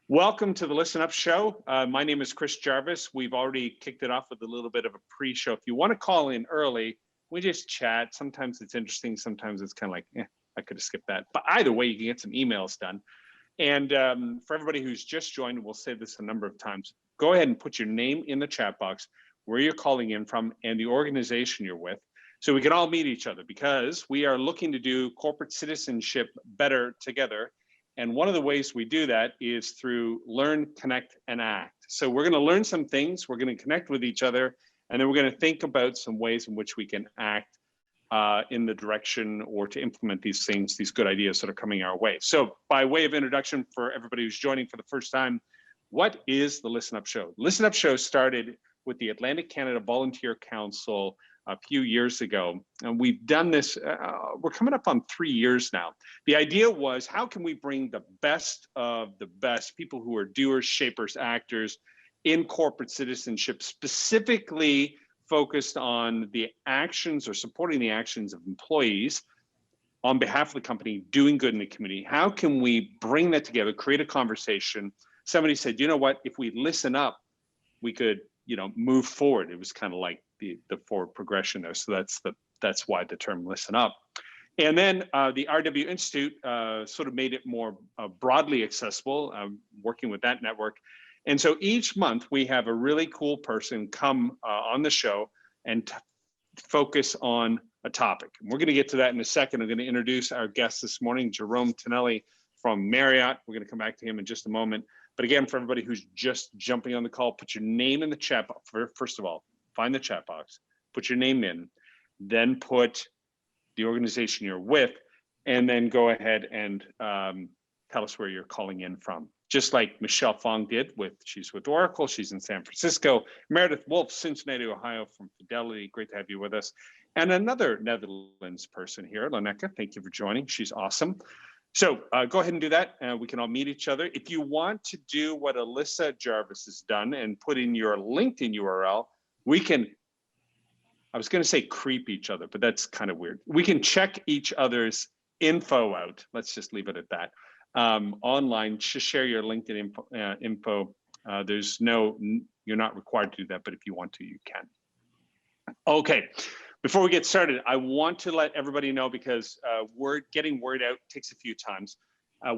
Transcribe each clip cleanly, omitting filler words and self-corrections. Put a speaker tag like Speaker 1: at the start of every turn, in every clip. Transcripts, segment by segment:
Speaker 1: Welcome to the Listen Up Show. My name is Chris Jarvis. We've already kicked it off with a little bit of a pre-show. If you want to call in early, we just chat. Sometimes it's interesting. Sometimes it's kind of like, I could have skipped that. But either way, you can get some emails done. And for everybody who's just joined, we'll say this a number of times, go ahead and put your name in the chat box, where you're calling in from, and the organization you're with, so we can all meet each other, because we are looking to do corporate citizenship better together. And one of the ways we do that is through learn, connect, and act. So we're going to learn some things, we're going to connect with each other, and then we're going to think about some ways in which we can act in the direction or to implement these things, these good ideas that are coming our way. So by way of introduction for everybody who's joining for the first time, what is the Listen Up Show? Listen Up Show started with the Atlantic Canada Volunteer Council a few years ago, and we've done this, we're coming up on 3 years now. The idea was, how can we bring the best of the best, people who are doers, shapers, actors in corporate citizenship, specifically focused on the actions or supporting the actions of employees on behalf of the company, doing good in the community. How can we bring that together, create a conversation? Somebody said, you know what, if we listen up, we could, move forward. It was kind of like the forward progression there. So that's why the term Listen Up. And then the RW Institute sort of made it more broadly accessible, working with that network. And so each month we have a really cool person come on the show and focus on a topic. And we're going to get to that in a second. I'm going to introduce our guest this morning, Jerome Tinnelli from Marriott. We're going to come back to him in just a moment. But again, for everybody who's just jumping on the call, put your name in the chat box. First of all, find the chat box, put your name in, then put the organization you're with, and then go ahead and tell us where you're calling in from. Just like Michelle Fong did, she's with Oracle, she's in San Francisco. Meredith Wolf, Cincinnati, Ohio from Fidelity, great to have you with us. And another Netherlands person here, Laneka, thank you for joining, she's awesome. So go ahead and do that, and we can all meet each other. If you want to do what Alyssa Jarvis has done and put in your LinkedIn URL, we can, I was going to say creep each other, but that's kind of weird. We can check each other's info out. Let's just leave it at that. Online, just share your LinkedIn info. You're not required to do that, but if you want to, you can. Okay. Before we get started, I want to let everybody know, because getting word out takes a few times.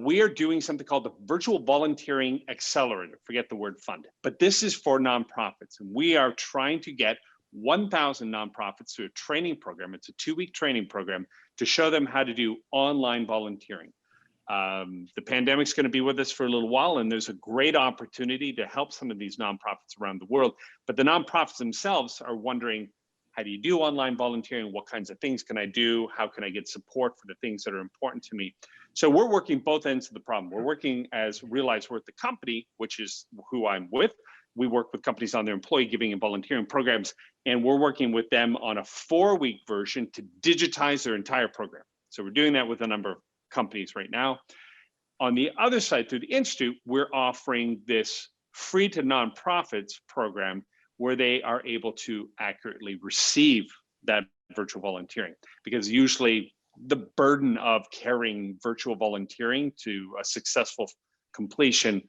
Speaker 1: We are doing something called the Virtual Volunteering Accelerator. Forget the word fund, but this is for nonprofits. And we are trying to get 1,000 nonprofits through a training program. It's a 2-week training program to show them how to do online volunteering. The pandemic's going to be with us for a little while, and there's a great opportunity to help some of these nonprofits around the world. But the nonprofits themselves are wondering, how do you do online volunteering? What kinds of things can I do? How can I get support for the things that are important to me? So we're working both ends of the problem. We're working as Realize We're the company, which is who I'm with. We work with companies on their employee giving and volunteering programs, and we're working with them on a 4-week version to digitize their entire program. So we're doing that with a number of companies right now. On the other side, through the Institute, we're offering this free to nonprofits program where they are able to accurately receive that virtual volunteering, because usually the burden of carrying virtual volunteering to a successful completion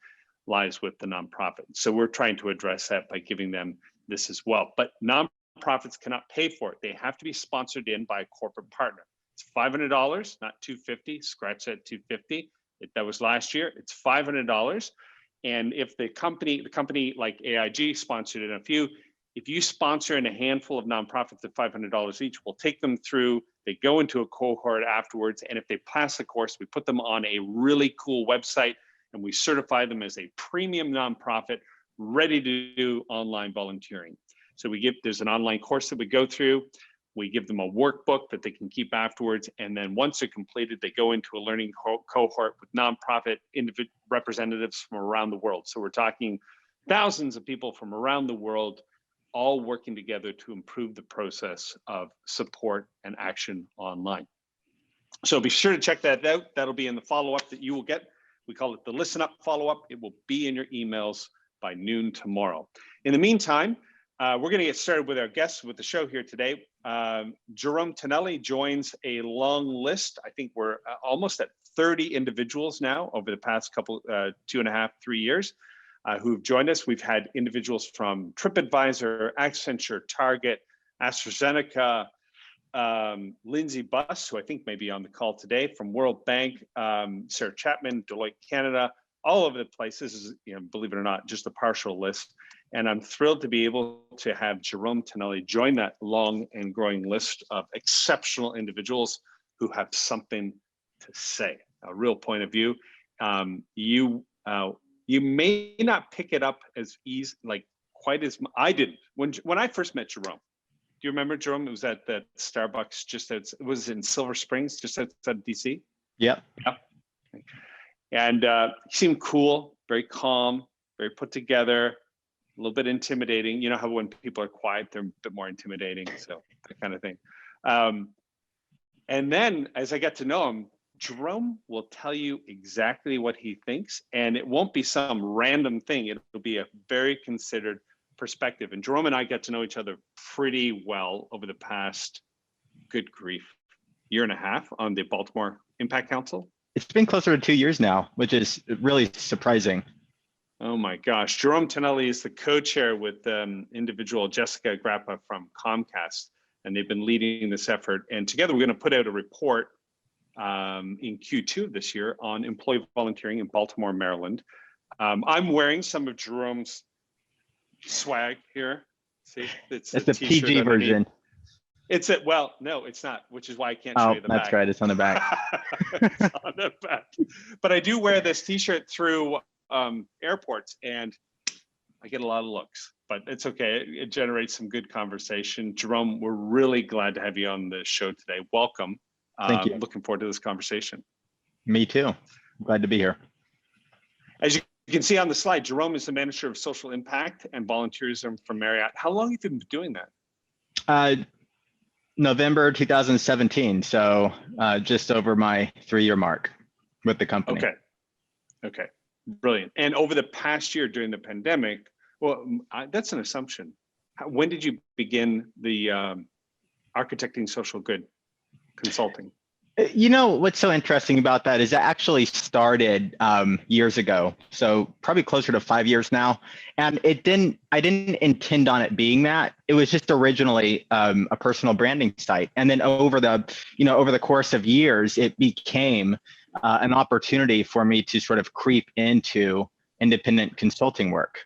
Speaker 1: lies with the nonprofit. So we're trying to address that by giving them this as well. But nonprofits cannot pay for it. They have to be sponsored in by a corporate partner. It's $500, not $250. Scratch that $250. That was last year. It's $500. And if the company like AIG sponsored in a few, if you sponsor in a handful of nonprofits at $500 each, we'll take them through, they go into a cohort afterwards. And if they pass the course, we put them on a really cool website and we certify them as a premium nonprofit ready to do online volunteering. So there's an online course that we go through. We give them a workbook that they can keep afterwards. And then once they're completed, they go into a learning cohort with nonprofit representatives from around the world. So we're talking thousands of people from around the world, all working together to improve the process of support and action online. So be sure to check that out. That'll be in the follow-up that you will get. We call it the Listen Up follow-up. It will be in your emails by noon tomorrow. In the meantime, We're going to get started with our guests with the show here today. Jerome Tinnelli joins a long list. I think we're almost at 30 individuals now over the past couple, 2.5, 3 years who've joined us. We've had individuals from TripAdvisor, Accenture, Target, AstraZeneca, Lindsay Buss, who I think may be on the call today, from World Bank, Sarah Chapman, Deloitte Canada, all over the place. This is, believe it or not, just a partial list. And I'm thrilled to be able to have Jerome Tinnelli join that long and growing list of exceptional individuals who have something to say, a real point of view. You may not pick it up as easy, quite as I did when I first met Jerome. Do you remember, Jerome? It was at the Starbucks it was in Silver Springs, just outside DC.
Speaker 2: Yeah.
Speaker 1: And he seemed cool, very calm, very put together. A little bit intimidating. You know how when people are quiet, they're a bit more intimidating, so that kind of thing. And then as I got to know him, Jerome will tell you exactly what he thinks, and it won't be some random thing. It'll be a very considered perspective. And Jerome and I got to know each other pretty well over the past, good grief, 1.5 years on the Baltimore Impact Council.
Speaker 2: It's been closer to 2 years now, which is really surprising.
Speaker 1: Oh my gosh. Jerome Tinnelli is the co-chair with individual Jessica Grappa from Comcast, and they've been leading this effort. And together we're going to put out a report in Q2 of this year on employee volunteering in Baltimore, Maryland. I'm wearing some of Jerome's swag here. See, it's
Speaker 2: the PG version.
Speaker 1: Well, no, it's not, which is why I can't show you the back.
Speaker 2: That's right. It's on the back.
Speaker 1: It's on the back. But I do wear this t-shirt through airports, and I get a lot of looks, but it's okay. It generates some good conversation. Jerome, we're really glad to have you on the show today. Welcome.
Speaker 2: Thank you.
Speaker 1: Looking forward to this conversation.
Speaker 2: Me too. Glad to be here.
Speaker 1: As you can see on the slide, Jerome is the manager of social impact and volunteerism for Marriott. How long have you been doing that?
Speaker 2: November 2017. So just over my 3-year mark with the company.
Speaker 1: Okay. Brilliant. And over the past year during the pandemic, well, that's an assumption. When did you begin the architecting social good consulting?
Speaker 2: What's so interesting about that is it actually started years ago. So probably closer to 5 years now. And I didn't intend on it being that. It was just originally a personal branding site. And then over the course of years, it became an opportunity for me to sort of creep into independent consulting work,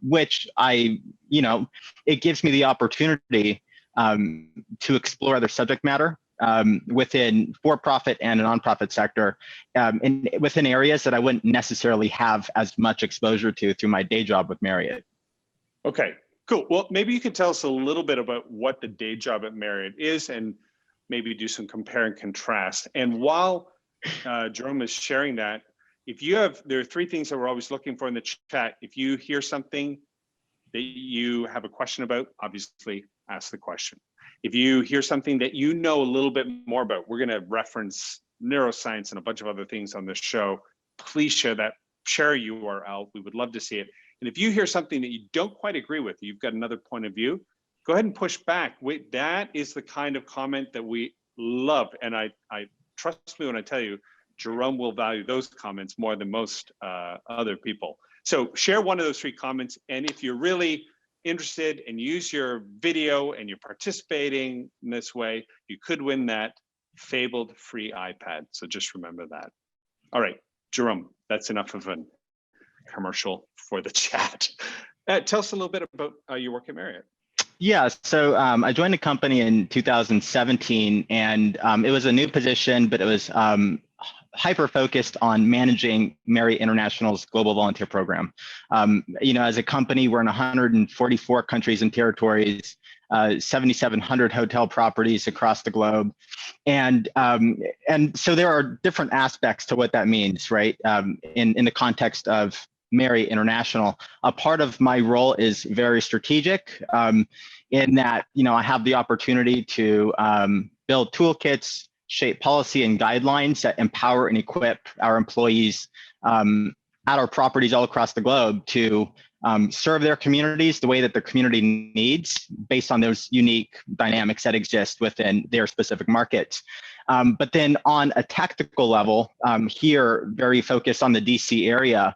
Speaker 2: which it gives me the opportunity to explore other subject matter within for-profit and a nonprofit sector, and within areas that I wouldn't necessarily have as much exposure to through my day job with Marriott.
Speaker 1: Okay, cool. Well, maybe you could tell us a little bit about what the day job at Marriott is, and maybe do some compare and contrast. And while Jerome is sharing that, there are 3 things that we're always looking for in the chat. If you hear something that you have a question about, obviously ask the question. If you hear something that you know a little bit more about, we're going to reference neuroscience and a bunch of other things on this show. Please share a URL. We would love to see it. And if you hear something that you don't quite agree with, you've got another point of view, go ahead and push back. That is the kind of comment that we love. And I trust me when I tell you, Jerome will value those comments more than most other people. So share one of those 3 comments. And if you're really interested and use your video and you're participating in this way, you could win that fabled free iPad. So just remember that. All right, Jerome, that's enough of a commercial for the chat. Tell us a little bit about your work at Marriott.
Speaker 2: Yeah, so I joined the company in 2017, and it was a new position, but it was hyper-focused on managing Marriott International's global volunteer program. As a company, we're in 144 countries and territories, 7,700 hotel properties across the globe. And so there are different aspects to what that means, right? In the context of Marriott International, a part of my role is very strategic in that, I have the opportunity to build toolkits, shape policy and guidelines that empower and equip our employees at our properties all across the globe to serve their communities the way that their community needs based on those unique dynamics that exist within their specific markets. But then on a tactical level, here, very focused on the DC area,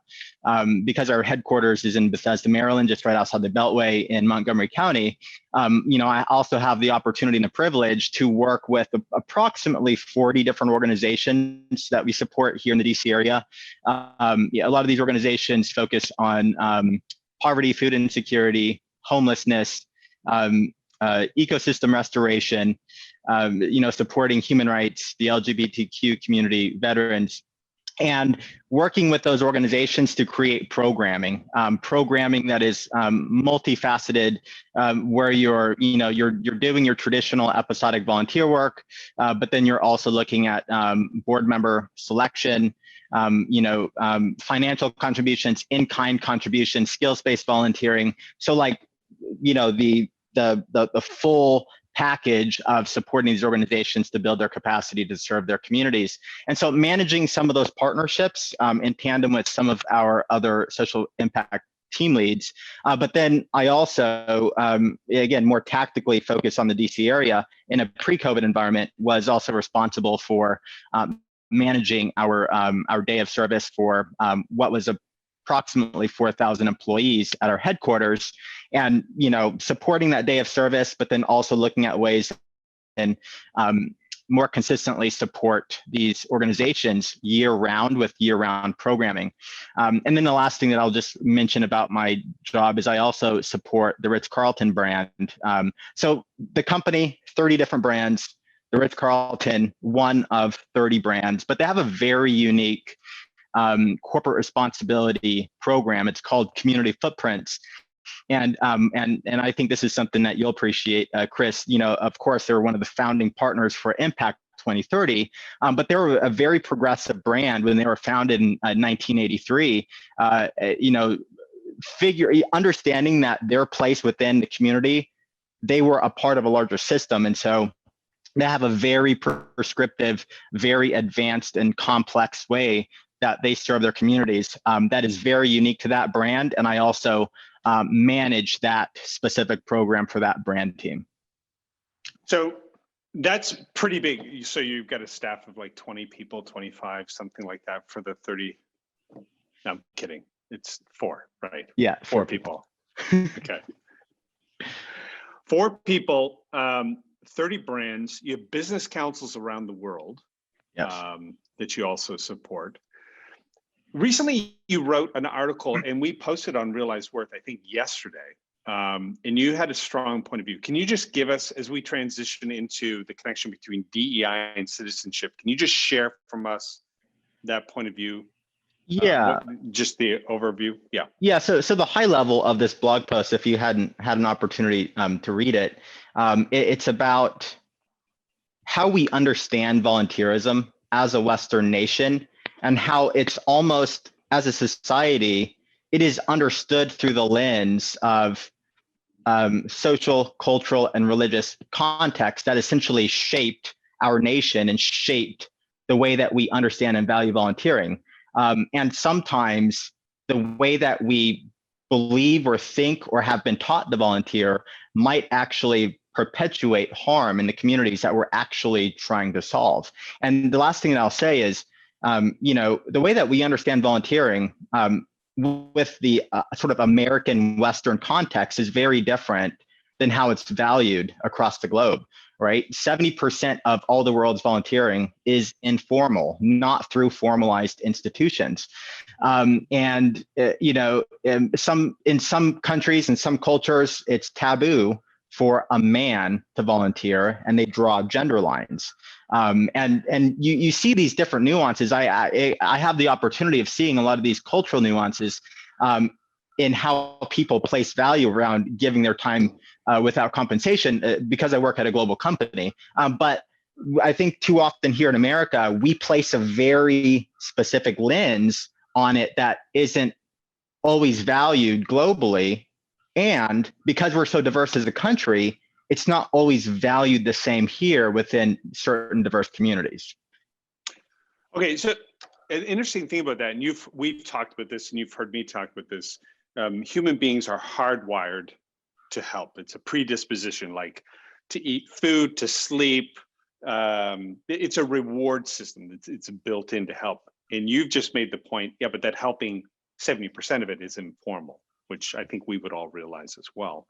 Speaker 2: because our headquarters is in Bethesda, Maryland, just right outside the Beltway in Montgomery County. I also have the opportunity and the privilege to work with approximately 40 different organizations that we support here in the DC area. A lot of these organizations focus on poverty, food insecurity, homelessness, ecosystem restoration, supporting human rights, the LGBTQ community, veterans, and working with those organizations to create programming that is multifaceted, where you're doing your traditional episodic volunteer work, but then you're also looking at board member selection, financial contributions, in-kind contributions, skills-based volunteering. So the full package of supporting these organizations to build their capacity to serve their communities. And so managing some of those partnerships in tandem with some of our other social impact team leads. But then I also, again, more tactically focused on the DC area in a pre-COVID environment, was also responsible for managing our day of service for what was approximately 4,000 employees at our headquarters, and supporting that day of service, but then also looking at ways and more consistently support these organizations year-round with year-round programming. And then the last thing that I'll just mention about my job is I also support the Ritz-Carlton brand. So the company, 30 different brands, the Ritz-Carlton, one of 30 brands, but they have a very unique corporate responsibility program. It's called Community Footprints. And I think this is something that you'll appreciate, Chris. Of course, they're one of the founding partners for Impact 2030, but they were a very progressive brand when they were founded in 1983. Understanding that their place within the community, they were a part of a larger system, and so they have a very prescriptive, very advanced and complex way that they serve their communities. That is very unique to that brand, and I also manage that specific program for that brand team.
Speaker 1: So that's pretty big. So you've got a staff of like 20 people, 25, something like that for the 30. No, I'm kidding. It's 4, right?
Speaker 2: Yeah.
Speaker 1: 4 people. Okay. 4 people, 30 brands. You have business councils around the world.
Speaker 2: Yes.
Speaker 1: That you also support. Recently, you wrote an article, and we posted on Realize Worth, I think yesterday, and you had a strong point of view. Can you just give us, as we transition into the connection between DEI and citizenship, can you just share from us that point of view?
Speaker 2: Yeah.
Speaker 1: Just the overview. Yeah.
Speaker 2: Yeah. So the high level of this blog post, if you hadn't had an opportunity to read it, it's about how we understand volunteerism as a Western nation, and how it's almost, as a society, it is understood through the lens of social, cultural, and religious context that essentially shaped our nation and shaped the way that we understand and value volunteering. And sometimes the way that we believe or think or have been taught to volunteer might actually perpetuate harm in the communities that we're actually trying to solve. And the last thing that I'll say is, the way that we understand volunteering with the sort of American Western context is very different than how it's valued across the globe, right? 70% of all the world's volunteering is informal, not through formalized institutions. In some countries and some cultures, it's taboo for a man to volunteer, and they draw gender lines. And you see these different nuances. I have the opportunity of seeing a lot of these cultural nuances in how people place value around giving their time without compensation, because I work at a global company. But I think too often here in America, we place a very specific lens on it that isn't always valued globally. And because we're so diverse as a country, it's not always valued the same here within certain diverse communities.
Speaker 1: Okay, so an interesting thing about that, and we've talked about this, and you've heard me talk about this. Human beings are hardwired to help. It's a predisposition, like to eat food, to sleep. It's a reward system. It's built in to help. And you've just made the point, yeah, but that helping, 70% of it is informal, which I think we would all realize as well.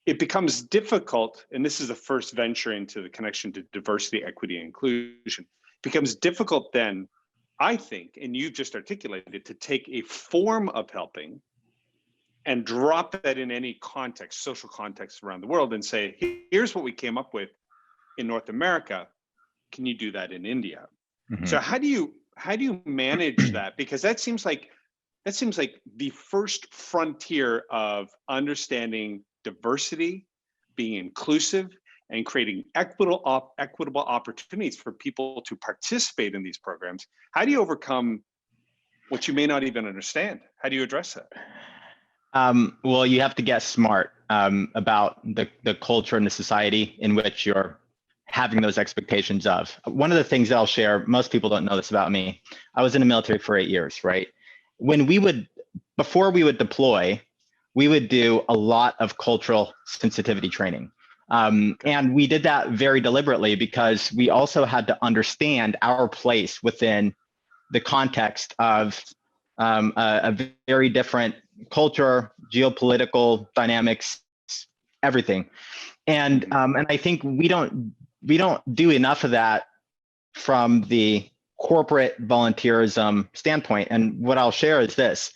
Speaker 1: It becomes difficult, and this is the first venture into the connection to diversity, equity, and inclusion. It becomes difficult then, I think, and you've just articulated it, to take a form of helping and drop that in any context, social context around the world, and say, here's what we came up with in North America. Can you do that in India? Mm-hmm. So how do you manage that? Because that seems like the first frontier of understanding diversity, being inclusive, and creating equitable opportunities for people to participate in these programs. How do you overcome what you may not even understand? How do you address that?
Speaker 2: Well, you have to get smart about the culture and the society in which you're having those expectations of. One of the things that I'll share, most people don't know this about me. I was in the military for 8 years, right? Before we would deploy, we would do a lot of cultural sensitivity training. And we did that very deliberately because we also had to understand our place within the context of a very different culture, geopolitical dynamics, everything. And I think we don't do enough of that from the corporate volunteerism standpoint. And what I'll share is this.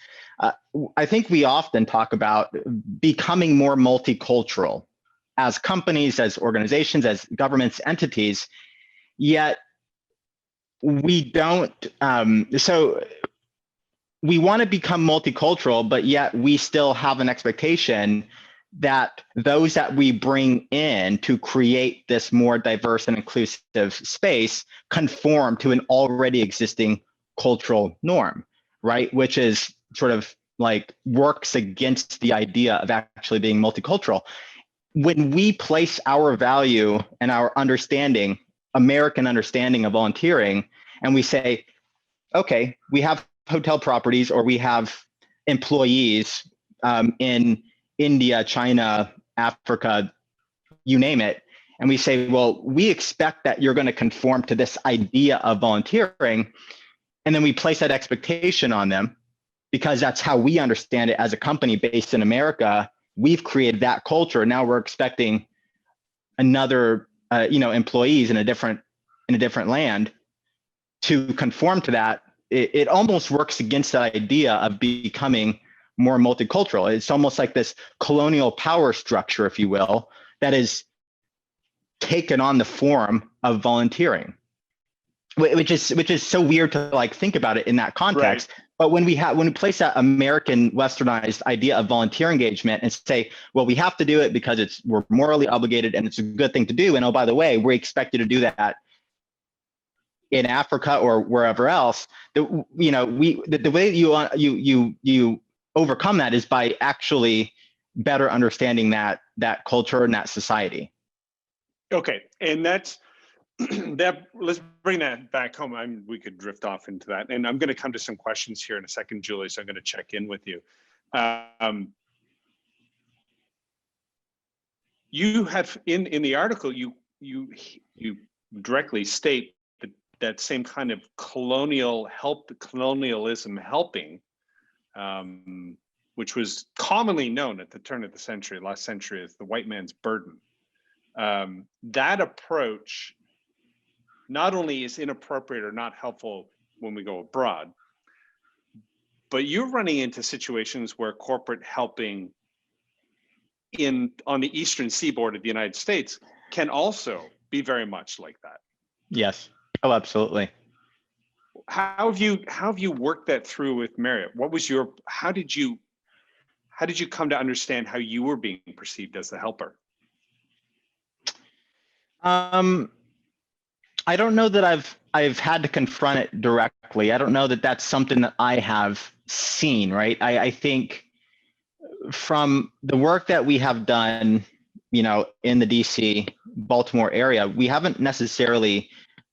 Speaker 2: I think we often talk about becoming more multicultural as companies, as organizations, as governments, entities, yet we don't. So we want to become multicultural, but yet we still have an expectation that those that we bring in to create this more diverse and inclusive space conform to an already existing cultural norm, right? Which is sort of like works against the idea of actually being multicultural. When we place our value and our understanding, American understanding of volunteering, and we say, okay, we have hotel properties or we have employees in India, China, Africa, you name it. And we say, well, we expect that you're going to conform to this idea of volunteering. And then we place that expectation on them because that's how we understand it as a company based in America. We've created that culture. Now we're expecting another, employees in a different land to conform to that. It almost works against the idea of becoming more multicultural. It's almost like this colonial power structure, if you will, that is taken on the form of volunteering, which is so weird to like think about it in that context. Right. But when we place that American westernized idea of volunteer engagement and say, well, we have to do it because we're morally obligated and it's a good thing to do. And oh, by the way, we expect you to do that in Africa or wherever else. The way you overcome that is by actually better understanding that culture and that society.
Speaker 1: Okay, and that's that. Let's bring that back home. We could drift off into that, and I'm going to come to some questions here in a second, Julie. So I'm going to check in with you. You have in the article you directly state that same kind of colonialism helping. Which was commonly known at the turn of the last century, as the white man's burden. That approach not only is inappropriate or not helpful when we go abroad, but you're running into situations where corporate helping on the eastern seaboard of the United States can also be very much like that.
Speaker 2: Yes. Oh, absolutely.
Speaker 1: How have you worked that through with Marriott? How did you come to understand how you were being perceived as the helper?
Speaker 2: I don't know that I've had to confront it directly. I don't know that that's something that I have seen, right? I think from the work that we have done, in the DC, Baltimore area, we haven't necessarily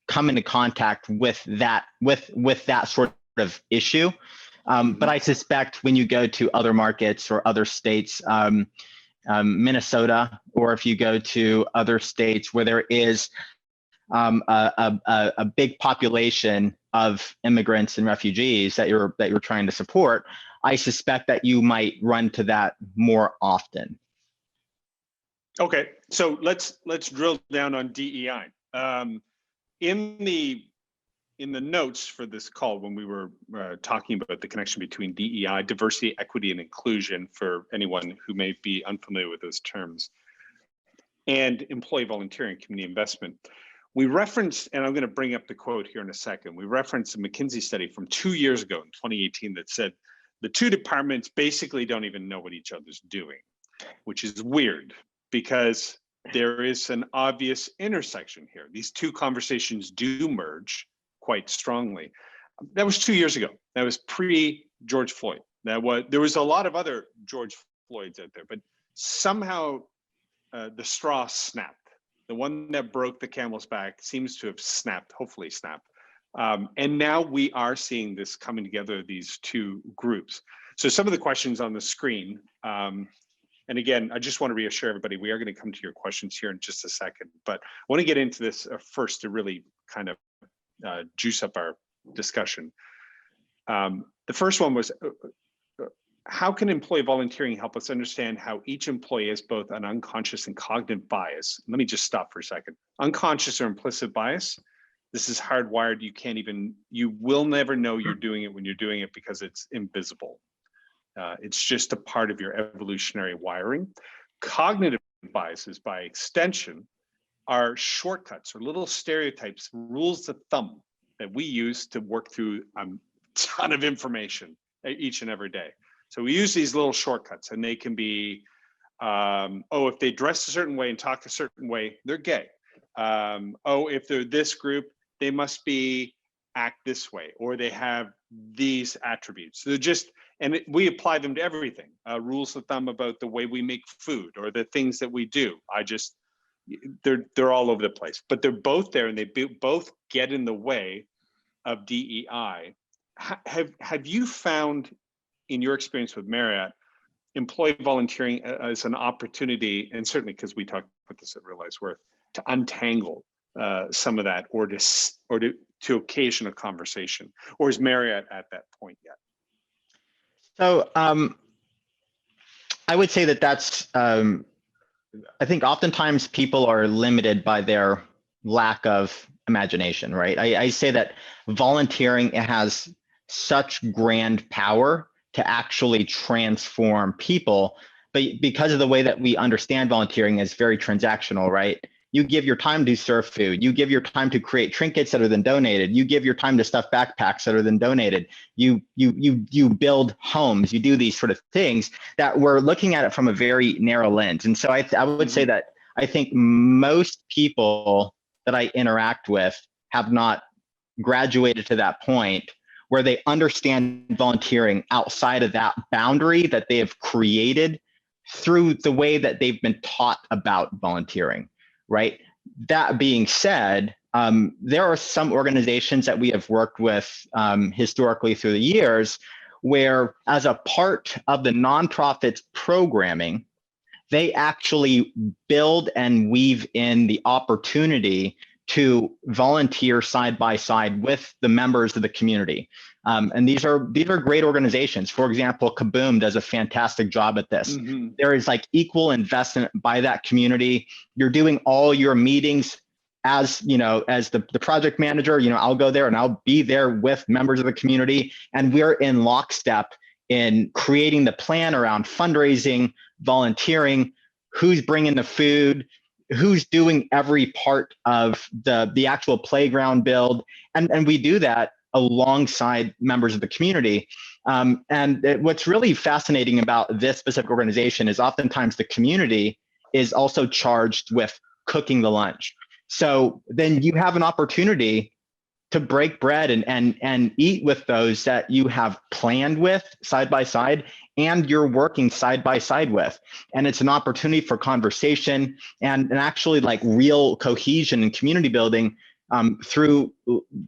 Speaker 2: come into contact with that sort of issue. But I suspect when you go to other markets or other states, Minnesota, or if you go to other states where there is a big population of immigrants and refugees that you're trying to support, I suspect that you might run to that more often.
Speaker 1: Okay, so let's drill down on DEI. In the notes for this call, when we were talking about the connection between DEI, diversity, equity, and inclusion, for anyone who may be unfamiliar with those terms, and employee volunteering, community investment, we referenced, and I'm going to bring up the quote here in a second, we referenced a McKinsey study from 2 years ago in 2018 that said the two departments basically don't even know what each other's doing, which is weird because there is an obvious intersection here. These two conversations do merge quite strongly. That was 2 years ago. That was pre-George Floyd. There was a lot of other George Floyds out there, but somehow the straw snapped. The one that broke the camel's back seems to have snapped, hopefully snapped. And now we are seeing this coming together, these two groups. So some of the questions on the screen, and again, I just want to reassure everybody, we are going to come to your questions here in just a second, but I want to get into this first to really kind of juice up our discussion. The first one was, how can employee volunteering help us understand how each employee has both an unconscious and cognitive bias? Let me just stop for a second. Unconscious or implicit bias, this is hardwired. You will never know you're doing it when you're doing it because it's invisible. It's just a part of your evolutionary wiring. Cognitive biases, by extension, are shortcuts or little stereotypes, rules of thumb that we use to work through a ton of information each and every day. So we use these little shortcuts, and they can be, if they dress a certain way and talk a certain way, they're gay. If they're this group, they must act this way, or they have these attributes. They're just, we apply them to everything. Rules of thumb about the way we make food or the things that we do. They're all over the place, but they're both there, and they both get in the way of DEI. Have you found, in your experience with Marriott, employee volunteering as an opportunity, and certainly because we talked about this at Realize Worth, to untangle some of that, or to occasion a conversation, or is Marriott at that point yet?
Speaker 2: So I would say that's, I think oftentimes people are limited by their lack of imagination, right? I say that volunteering has such grand power to actually transform people, but because of the way that we understand volunteering is very transactional, right? You give your time to serve food. You give your time to create trinkets that are then donated. You give your time to stuff backpacks that are then donated. You build homes. You do these sort of things that we're looking at it from a very narrow lens. And so I would say that I think most people that I interact with have not graduated to that point where they understand volunteering outside of that boundary that they have created through the way that they've been taught about volunteering. Right. That being said, there are some organizations that we have worked with historically through the years where, as a part of the nonprofit's programming, they actually build and weave in the opportunity to volunteer side by side with the members of the community. And these are great organizations. For example, Kaboom does a fantastic job at this. Mm-hmm. There is like equal investment by that community. You're doing all your meetings as the project manager. I'll go there and I'll be there with members of the community, and we're in lockstep in creating the plan around fundraising, volunteering, who's bringing the food, who's doing every part of the actual playground build. And we do that alongside members of the community. What's really fascinating about this specific organization is oftentimes the community is also charged with cooking the lunch. So then you have an opportunity to break bread and eat with those that you have planned with side by side and you're working side by side with. And it's an opportunity for conversation and actually like real cohesion and community building through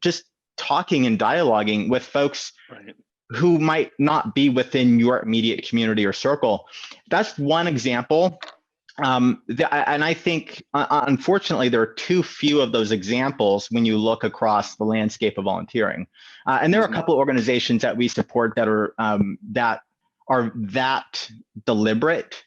Speaker 2: just talking and dialoguing with folks
Speaker 1: Right.
Speaker 2: who might not be within your immediate community or circle. That's one example. And I think, unfortunately, there are too few of those examples when you look across the landscape of volunteering. And there are a couple of organizations that we support that are that deliberate.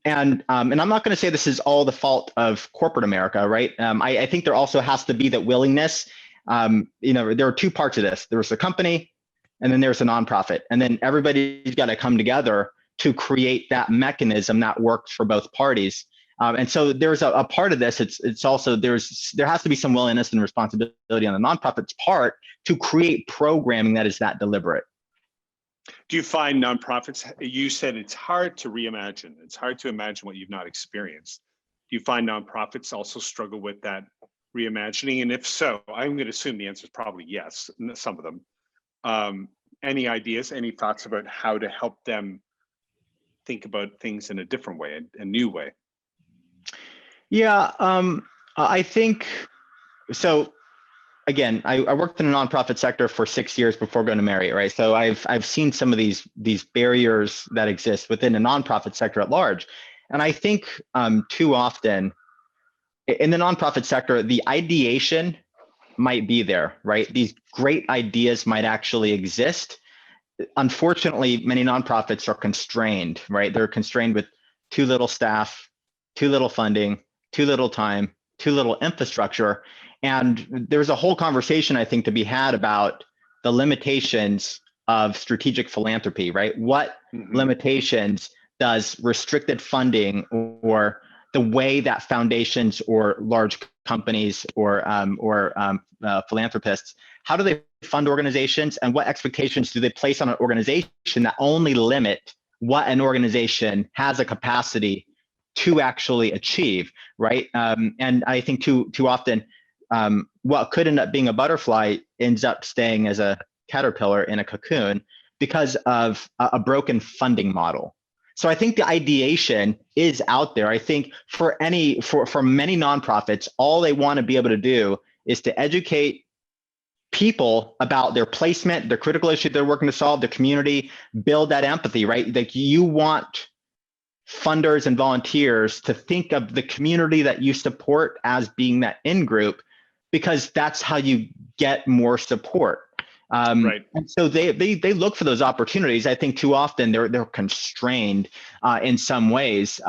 Speaker 2: And I'm not going to say this is all the fault of corporate America, right? I think there also has to be that willingness. There are two parts of this. There's a company, and then there's a nonprofit, and then everybody's got to come together to create that mechanism that works for both parties. And so there's a part of this. It's also there has to be some willingness and responsibility on the nonprofit's part to create programming that is that deliberate.
Speaker 1: Do you find nonprofits, you said it's hard to reimagine. It's hard to imagine what you've not experienced. Do you find nonprofits also struggle with that reimagining? And if so, I'm going to assume the answer is probably yes, some of them. Any ideas, any thoughts about how to help them think about things in a different way, a new way?
Speaker 2: Yeah, I think so. Again, I worked in the nonprofit sector for 6 years before going to Marriott, right? So I've seen some of these barriers that exist within the nonprofit sector at large, and I think too often in the nonprofit sector, the ideation might be there, right? These great ideas might actually exist. Unfortunately, many nonprofits are constrained, right? They're constrained with too little staff, too little funding, too little time, too little infrastructure. And there's a whole conversation, I think, to be had about the limitations of strategic philanthropy, right? What limitations does restricted funding or the way that foundations or large companies or philanthropists, how do they fund organizations, and what expectations do they place on an organization that only limit what an organization has a capacity to actually achieve, right? And I think too often, what could end up being a butterfly ends up staying as a caterpillar in a cocoon because of a broken funding model. So I think the ideation is out there. I think for many nonprofits, all they want to be able to do is to educate people about their placement, their critical issue they're working to solve, their community, build that empathy, right? Like you want funders and volunteers to think of the community that you support as being that in-group, because that's how you get more support. Right. And so they look for those opportunities. I think too often they're constrained in some ways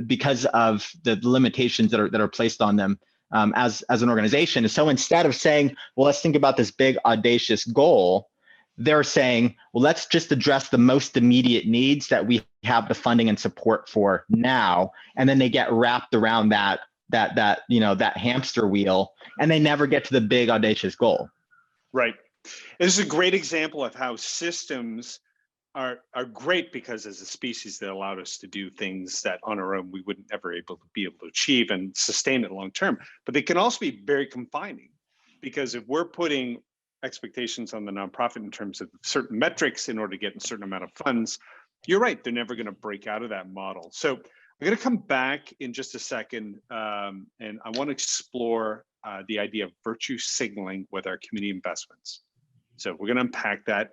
Speaker 2: because of the limitations that are placed on them as an organization. And so instead of saying, well, let's think about this big audacious goal, they're saying, well, let's just address the most immediate needs that we have the funding and support for now. And then they get wrapped around that hamster wheel, and they never get to the big audacious goal. Right.
Speaker 1: This is a great example of how systems are great, because as a species they allowed us to do things that on our own we wouldn't ever be able to achieve and sustain it long term. But they can also be very confining, because if we're putting expectations on the nonprofit in terms of certain metrics in order to get a certain amount of funds, you're right, they're never going to break out of that model. So I'm going to come back in just a second, and I want to explore the idea of virtue signaling with our community investments. So we're going to unpack that.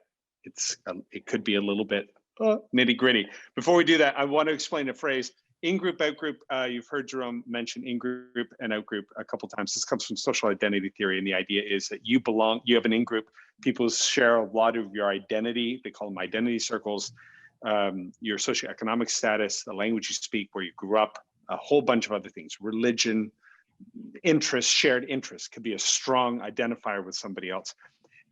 Speaker 1: It could be a little bit nitty gritty. Before we do that, I want to explain a phrase: in-group, out-group. You've heard Jerome mention in-group and out-group a couple of times. This comes from social identity theory, and the idea is that you have an in-group. People share a lot of your identity. They call them identity circles. Your socioeconomic status, the language you speak, where you grew up, a whole bunch of other things, religion, interests, shared interests could be a strong identifier with somebody else.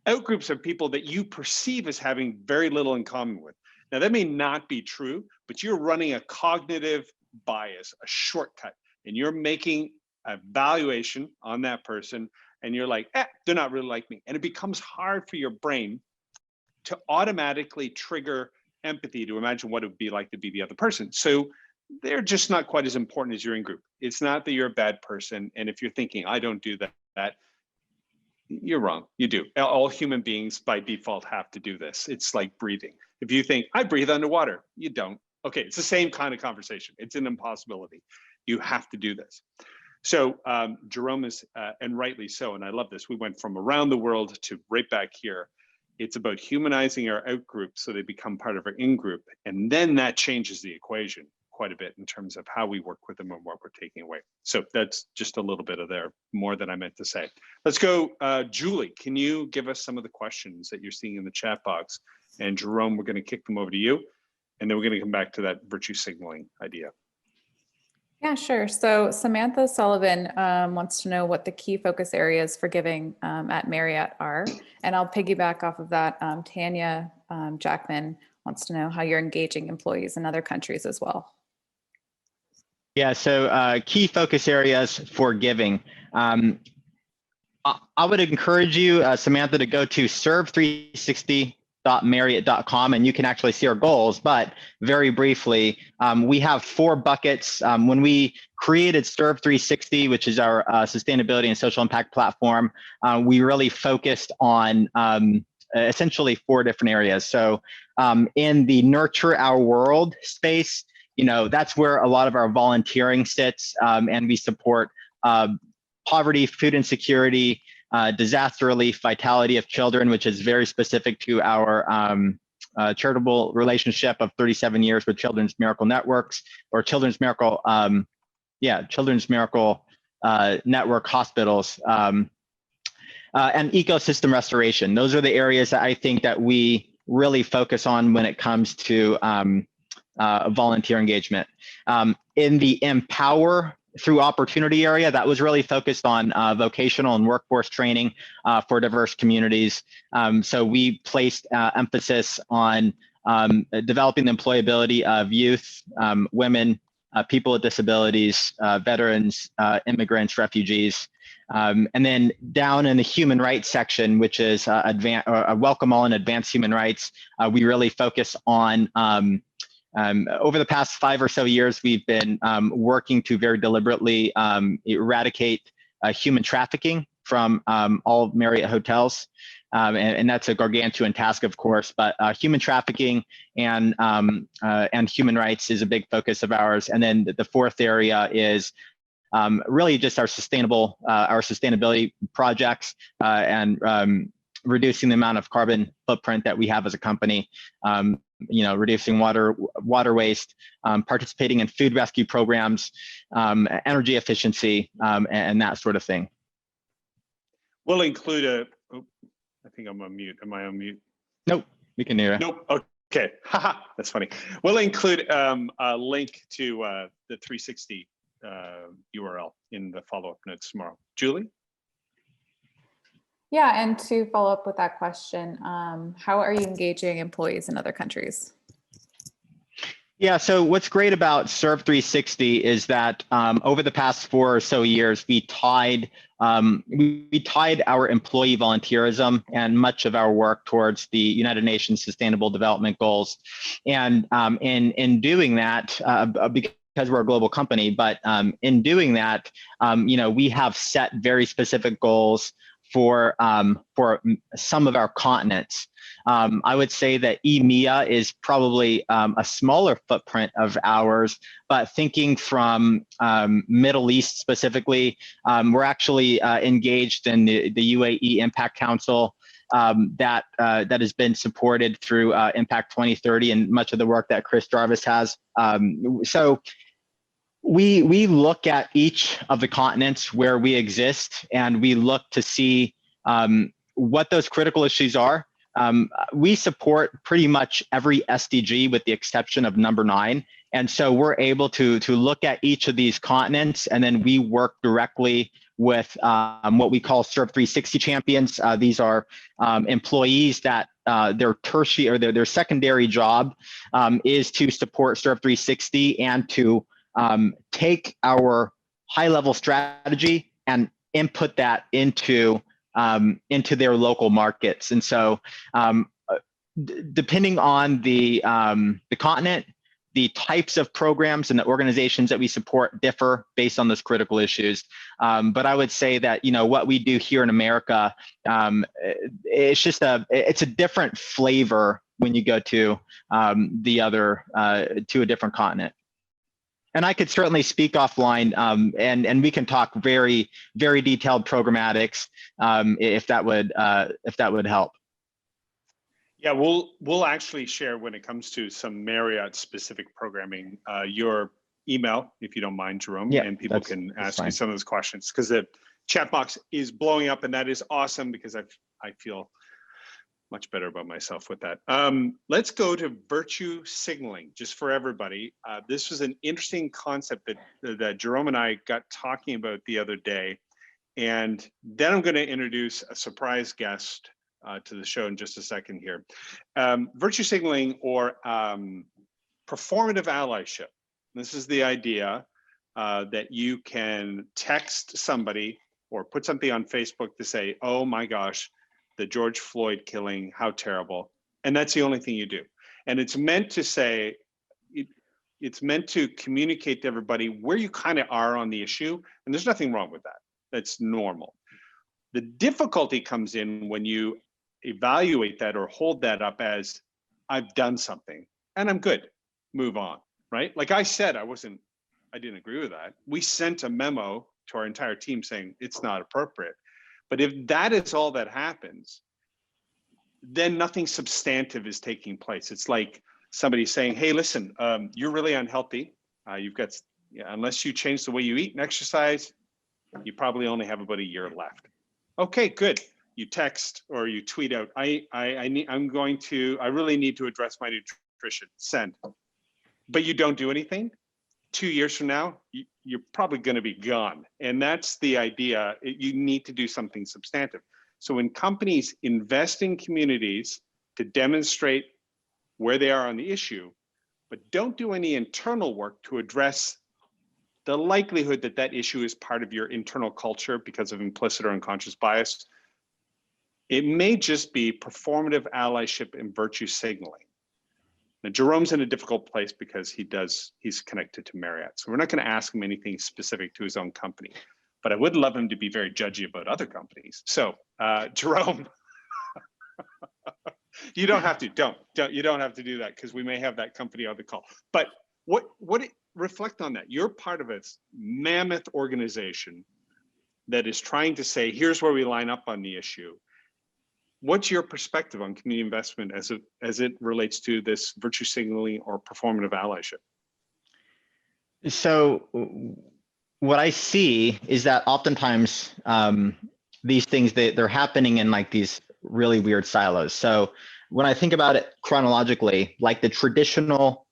Speaker 1: Outgroups are people that you perceive as having very little in common with. Now, that may not be true, but you're running a cognitive bias, a shortcut, and you're making a valuation on that person, and you're like, they're not really like me. And it becomes hard for your brain to automatically trigger empathy to imagine what it would be like to be the other person. So they're just not quite as important as your in-group. It's not that you're a bad person. And if you're thinking, I don't do that, you're wrong. You do. All human beings by default have to do this. It's like breathing. If you think, I breathe underwater, you don't. Okay, it's the same kind of conversation. It's an impossibility. You have to do this. So Jerome is, and rightly so, and I love this. We went from around the world to right back here. It's about humanizing our out group so they become part of our in group. And then that changes the equation quite a bit in terms of how we work with them and what we're taking away. So that's just a little bit of there, more than I meant to say. Let's go, Julie, can you give us some of the questions that you're seeing in the chat box? And Jerome, we're gonna kick them over to you. And then we're gonna come back to that virtue signaling idea.
Speaker 3: Yeah, sure. So Samantha Sullivan wants to know what the key focus areas for giving at Marriott are. And I'll piggyback off of that. Tanya Jackman wants to know how you're engaging employees in other countries as well.
Speaker 2: Yeah, so key focus areas for giving. I would encourage you, Samantha, to go to serve360.marriott.com and you can actually see our goals. But very briefly, we have 4 buckets. When we created Serve 360, which is our sustainability and social impact platform, we really focused on essentially 4 different areas. So in the Nurture Our World space, that's where a lot of our volunteering sits, and we support poverty, food insecurity, disaster relief, vitality of children, which is very specific to our charitable relationship of 37 years with Children's Miracle Networks, or Children's Miracle, Children's Miracle Network hospitals, and ecosystem restoration. Those are the areas that I think that we really focus on when it comes to volunteer engagement. In the Empower Through Opportunity area, that was really focused on vocational and workforce training for diverse communities. So we placed emphasis on developing the employability of youth, women, people with disabilities, veterans, immigrants, refugees. And then down in the human rights section, which is welcome all and advanced human rights, we really focus on over the past 5 or so years, we've been working to very deliberately eradicate human trafficking from all Marriott hotels. And that's a gargantuan task, of course, but human trafficking and human rights is a big focus of ours. And then the 4th area is really just our sustainability projects and reducing the amount of carbon footprint that we have as a company. Reducing water waste, participating in food rescue programs, energy efficiency, and that sort of thing.
Speaker 1: We'll include I think I'm on mute. Am I on mute?
Speaker 2: Nope, we can hear it.
Speaker 1: Nope. Okay. Haha, that's funny. We'll include a link to the 360 URL in the follow-up notes tomorrow. Julie?
Speaker 3: Yeah, and to follow up with that question, how are you engaging employees in other countries?
Speaker 2: Yeah, so what's great about Serve 360 is that over the past 4 or so years, we tied our employee volunteerism and much of our work towards the United Nations Sustainable Development Goals. And in doing that, because we're a global company, but in doing that, we have set very specific goals for some of our continents. I would say that EMEA is probably a smaller footprint of ours, but thinking from Middle East specifically, we're actually engaged in the UAE Impact Council that has been supported through Impact 2030 and much of the work that Chris Jarvis has. So we look at each of the continents where we exist, and we look to see what those critical issues are. We support pretty much every SDG with the exception of number 9. And so we're able to look at each of these continents, and then we work directly with what we call Serve 360 champions. These are employees that their tertiary or their secondary job is to support Serve 360 and to take our high-level strategy and input that into their local markets. And so depending on the continent, the types of programs and the organizations that we support differ based on those critical issues. But I would say that, what we do here in America, it's a different flavor when you go to to a different continent. And I could certainly speak offline, and we can talk very, very detailed programmatics, if that would help.
Speaker 1: Yeah, we'll actually share when it comes to some Marriott specific programming, your email, if you don't mind, Jerome,
Speaker 2: Yeah,
Speaker 1: and people can ask you
Speaker 2: fine.
Speaker 1: some of those questions, because the chat box is blowing up, and that is awesome because I feel much better about myself with that. Let's go to virtue signaling, just for everybody. This was an interesting concept that Jerome and I got talking about the other day, and then I'm going to introduce a surprise guest to the show in just a second here. Virtue signaling, or performative allyship. This is the idea that you can text somebody or put something on Facebook to say, oh my gosh, the George Floyd killing, how terrible. And that's the only thing you do. And it's meant to say, it's meant to communicate to everybody where you kind of are on the issue. And there's nothing wrong with that. That's normal. The difficulty comes in when you evaluate that or hold that up as, I've done something and I'm good, move on, right? Like I said, I didn't agree with that. We sent a memo to our entire team saying it's not appropriate. But if that is all that happens, then nothing substantive is taking place. It's like somebody saying, hey, listen, you're really unhealthy. You've got, unless you change the way you eat and exercise, you probably only have about a year left. Okay, good. You text or you tweet out, I really need to address my nutrition, send. But you don't do anything. 2 years from now, you're probably going to be gone. And that's the idea. You need to do something substantive. So when companies invest in communities to demonstrate where they are on the issue, but don't do any internal work to address the likelihood that that issue is part of your internal culture because of implicit or unconscious bias, it may just be performative allyship and virtue signaling. Now, Jerome's in a difficult place because he's connected to Marriott. So we're not going to ask him anything specific to his own company, but I would love him to be very judgy about other companies. So Jerome, you don't have to, you don't have to do that because we may have that company on the call. But reflect on that. You're part of a mammoth organization that is trying to say, here's where we line up on the issue. What's your perspective on community investment as it relates to this virtue signaling or performative allyship?
Speaker 2: So what I see is that oftentimes these things, they're happening in like these really weird silos. So when I think about it chronologically, like the traditional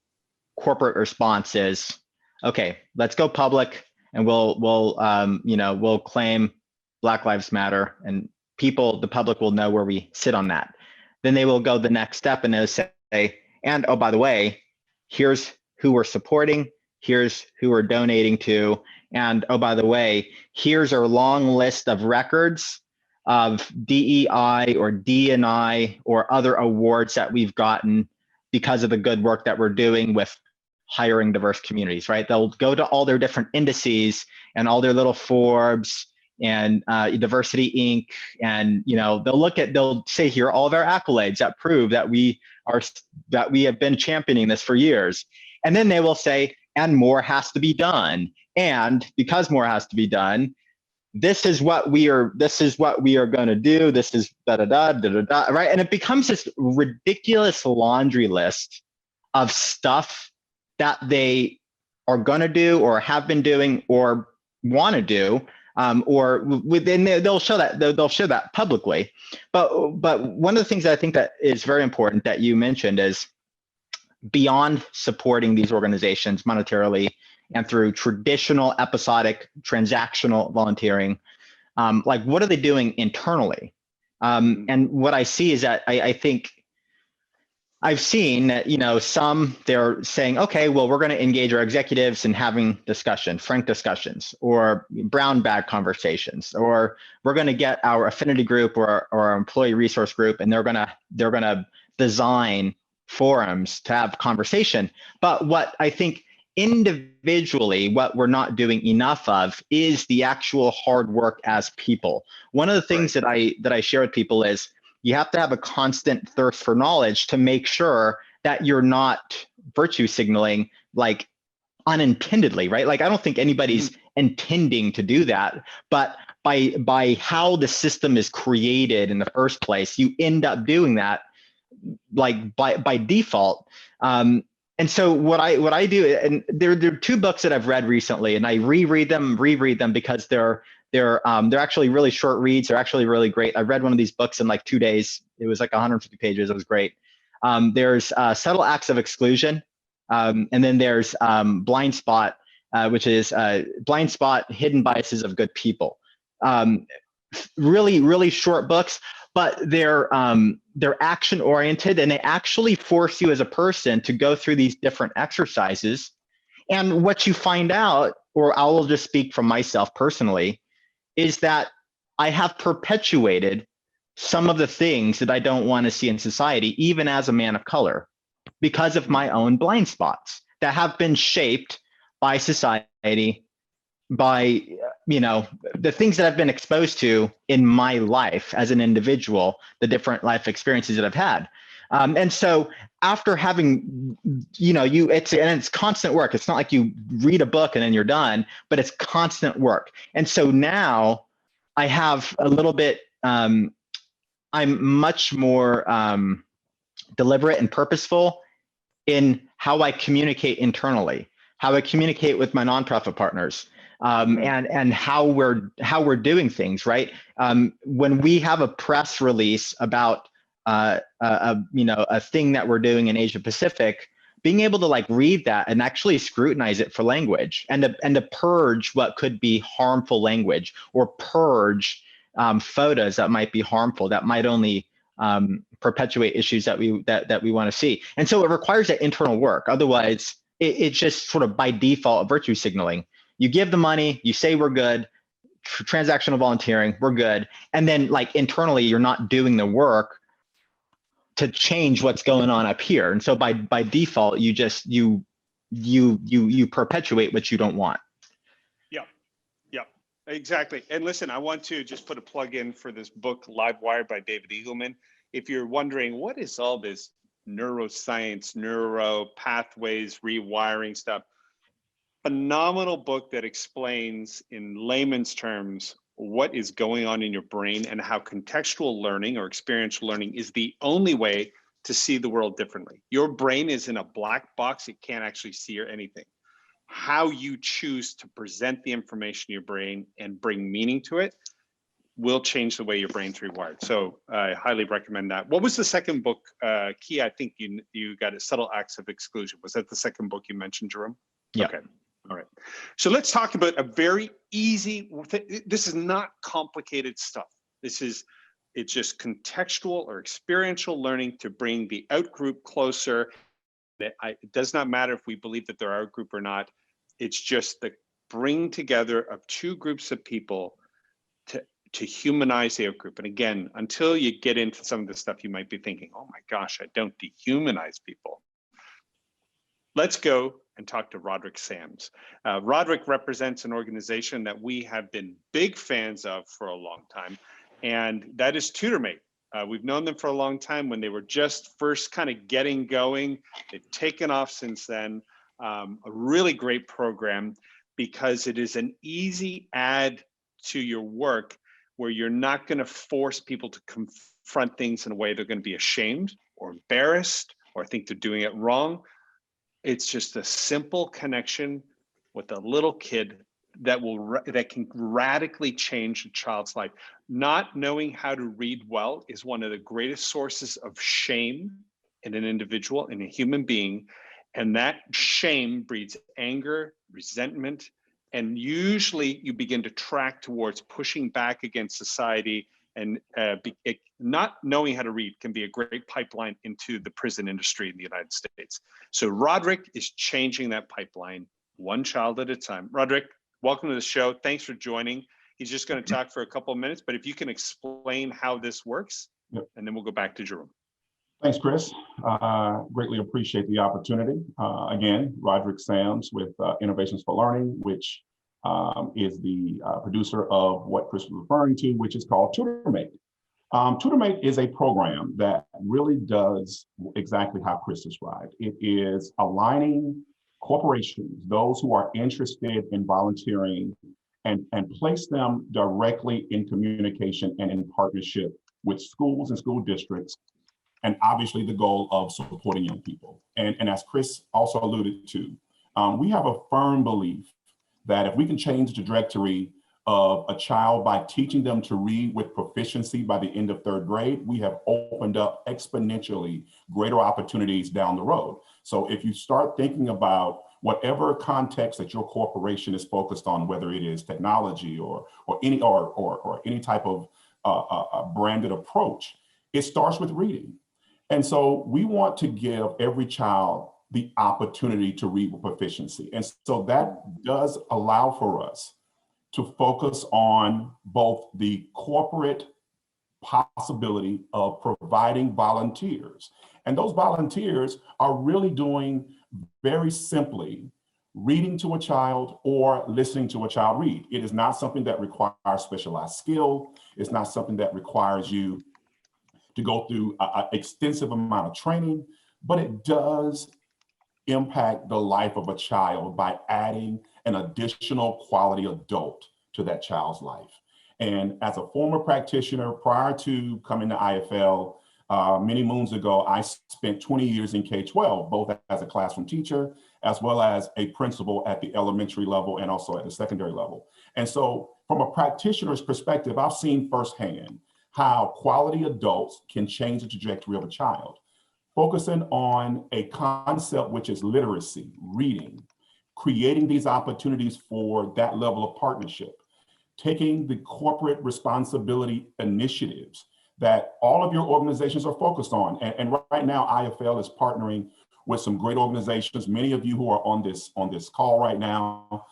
Speaker 2: corporate response is, okay, let's go public and we'll claim Black Lives Matter, and the public will know where we sit on that. Then they will go the next step and they'll say, and oh, by the way, here's who we're supporting, here's who we're donating to, and oh, by the way, here's our long list of records of DEI or D&I or other awards that we've gotten because of the good work that we're doing with hiring diverse communities, right? They'll go to all their different indices and all their little Forbes and Diversity Inc. And they'll say here all of our accolades that prove that we have been championing this for years. And then they will say, and more has to be done. And because more has to be done, this is what we are going to do. This is right? And it becomes this ridiculous laundry list of stuff that they are going to do or have been doing or want to do. Or within they'll show that publicly. But one of the things that I think that is very important that you mentioned is beyond supporting these organizations monetarily and through traditional episodic transactional volunteering, like what are they doing internally? And what I see is that I think I've seen that, some they're saying, okay, well, we're going to engage our executives in having frank discussions, or brown bag conversations, or we're going to get our affinity group or our employee resource group, and they're going to design forums to have conversation. But what I think individually, what we're not doing enough of is the actual hard work as people. One of the things that I share with people is, you have to have a constant thirst for knowledge to make sure that you're not virtue signaling like unintendedly, right? Like, I don't think anybody's intending to do that, but by how the system is created in the first place, you end up doing that, like by default. And so what I do, and there are two books that I've read recently, and I reread them because they're actually really short reads. They're actually really great. I read one of these books in like 2 days. It was like 150 pages. It was great. There's Subtle Acts of Exclusion, and then there's Blind Spot, which is Blind Spot: Hidden Biases of Good People. Really, really short books, but they're action oriented, and they actually force you as a person to go through these different exercises. And what you find out, or I will just speak from myself personally, is that I have perpetuated some of the things that I don't want to see in society, even as a man of color, because of my own blind spots that have been shaped by society, by the things that I've been exposed to in my life as an individual, the different life experiences that I've had. And so after having, it's constant work. It's not like you read a book and then you're done, but it's constant work. And so now I have a little bit, I'm much more deliberate and purposeful in how I communicate internally, how I communicate with my nonprofit partners, and how we're doing things, right? When we have a press release about a thing that we're doing in Asia Pacific, being able to like read that and actually scrutinize it for language, and to purge what could be harmful language, or purge photos that might be harmful, that might only perpetuate issues that we want to see. And so it requires that internal work. Otherwise, it's just sort of by default virtue signaling. You give the money, you say we're good, transactional volunteering, we're good, and then like internally, you're not doing the work to change what's going on up here. And so by default, you just you perpetuate what you don't want.
Speaker 1: Yeah, exactly. And listen, I want to just put a plug in for this book, Livewire by David Eagleman. If you're wondering what is all this neuroscience, neuro pathways, rewiring stuff, phenomenal book that explains in layman's terms what is going on in your brain, and how contextual learning or experiential learning is the only way to see the world differently. Your brain is in a black box. It can't actually see or anything. How you choose to present the information in your brain and bring meaning to it will change the way your brain's rewired. So I highly recommend that. What was the second book, Key? I think you got it, Subtle Acts of Exclusion. Was that the second book you mentioned, Jerome?
Speaker 2: Yeah.
Speaker 1: Okay. All right. So let's talk about a very easy, this is not complicated stuff. It's just contextual or experiential learning to bring the out-group closer. It does not matter if we believe that they're out-group or not. It's just the bring together of two groups of people to humanize the out-group. And again, until you get into some of the stuff, you might be thinking, oh my gosh, I don't dehumanize people. Let's go and talk to Roderick Sams. Roderick represents an organization that we have been big fans of for a long time, and that is Tutormate. We've known them for a long time when they were just first kind of getting going. They've taken off since then. A really great program because it is an easy add to your work where you're not going to force people to confront things in a way they're going to be ashamed or embarrassed or think they're doing it wrong. It's just a simple connection with a little kid that can radically change a child's life. Not knowing how to read well is one of the greatest sources of shame in an individual, in a human being. And that shame breeds anger, resentment, and usually you begin to track towards pushing back against society. And not knowing how to read can be a great pipeline into the prison industry in the United States. So Roderick is changing that pipeline one child at a time. Roderick, welcome to the show. Thanks for joining. He's just going to talk for a couple of minutes, but if you can explain how this works, and then we'll go back to Jerome.
Speaker 4: Thanks, Chris. Greatly appreciate the opportunity. Again, Roderick Sams with Innovations for Learning, which is the producer of what Chris was referring to, which is called Tutormate. Tutormate is a program that really does exactly how Chris described. It is aligning corporations, those who are interested in volunteering, and place them directly in communication and in partnership with schools and school districts, and obviously the goal of supporting young people. And as Chris also alluded to, we have a firm belief that if we can change the trajectory of a child by teaching them to read with proficiency by the end of 3rd grade, we have opened up exponentially greater opportunities down the road. So if you start thinking about whatever context that your corporation is focused on, whether it is technology or any type of branded approach, it starts with reading. And so we want to give every child the opportunity to read with proficiency. And so that does allow for us to focus on both the corporate possibility of providing volunteers. And those volunteers are really doing, very simply, reading to a child or listening to a child read. It is not something that requires specialized skill. It's not something that requires you to go through an extensive amount of training, but it does impact the life of a child by adding an additional quality adult to that child's life. And as a former practitioner, prior to coming to IFL, many moons ago, I spent 20 years in K-12, both as a classroom teacher, as well as a principal at the elementary level and also at the secondary level. And so from a practitioner's perspective, I've seen firsthand how quality adults can change the trajectory of a child, focusing on a concept which is literacy, reading, creating these opportunities for that level of partnership, taking the corporate responsibility initiatives that all of your organizations are focused on. And right now, IFL is partnering with some great organizations. Many of you who are on this call right now,